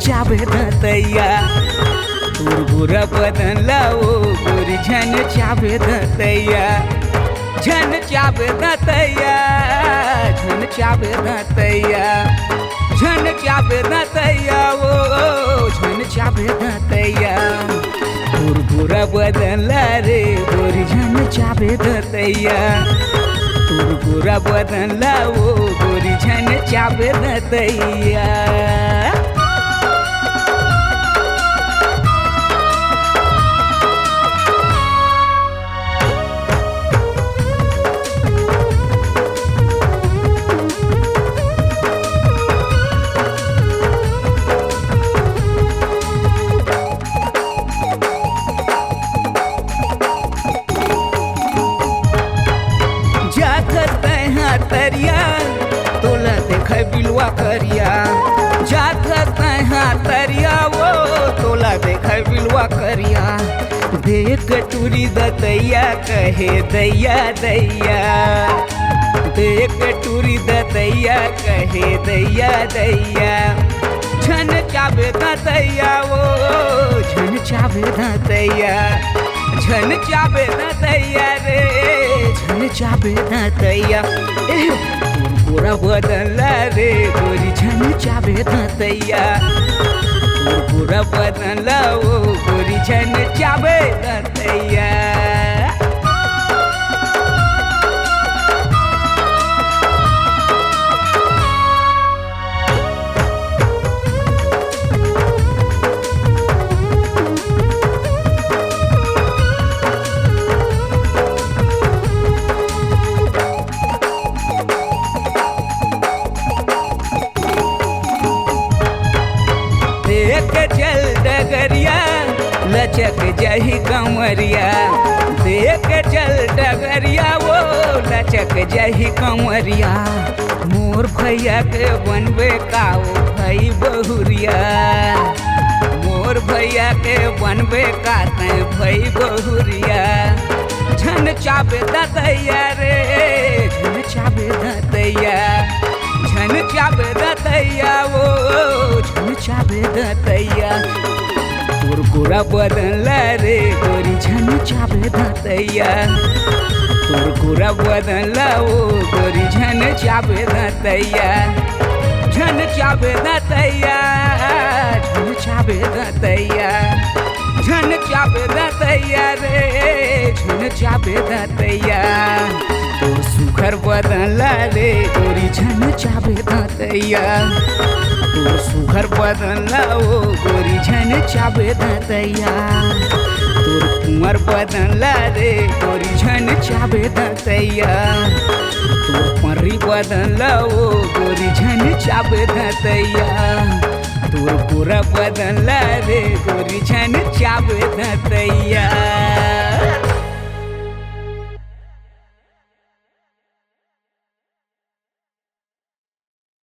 चाबे दतैया तोर गोरा बदनला ओ गोरी झन चाबे दतैया झन चाबे दतैया झन चाबे दतैया झन चाबे दतैया ओ झन चाबे दतैया तोर गोरा बदनला रे गोरी झन चाबे दतैया तोर गोरा बदनला ओ गोरी झन चाबे दतैया तरिया तोला देख बिलवा करिया जात तरिया वो तोला देख बिलवा करिया देख टूरी दतैया कहे दैया दैया देख टूरी दतैया कहे दैया दैया झन चाबे दतैया वो झन चाबे दतैया झन चाबे दतैया रे झन चाबे दतैया गोरा बदनला रे गोरी झन चाबे दतैया गोरा बदनला ओ गोरी झन चाबे दतैया चल डगरिया लचक जही कमरिया देख चल डगरिया वो लचक जही कमरिया मोर भैया के बनबे काओ भई बहुरिया मोर भैया के बनबे काते भई बहुरिया झन चाबे दतैया रे झन चाबे दतैया झन चाबे दतैया वो झन चाबे दतैया तोर गोरा बदनला रे गोरी झन चाबे दतैया तोर गोरा बदनला ओ गोरी झन चाबे दतैया झन चाबे दतैया झन चाबे दतैया झन चाबे दतैया रे झन चाबे दतैया तोर सुखर बदनला रे गोरी झन चाबे दतैया तोर सुघर बदनला ओ गोरी झन चाबे दतैया तोर कुंवर बदनला रे गोरी झन चाबे दतैया तोर पर्री बदनला ओ गोरी झन चाबे दतैया तोर गोरा बदनला रे गोरी झन चाबे दतैया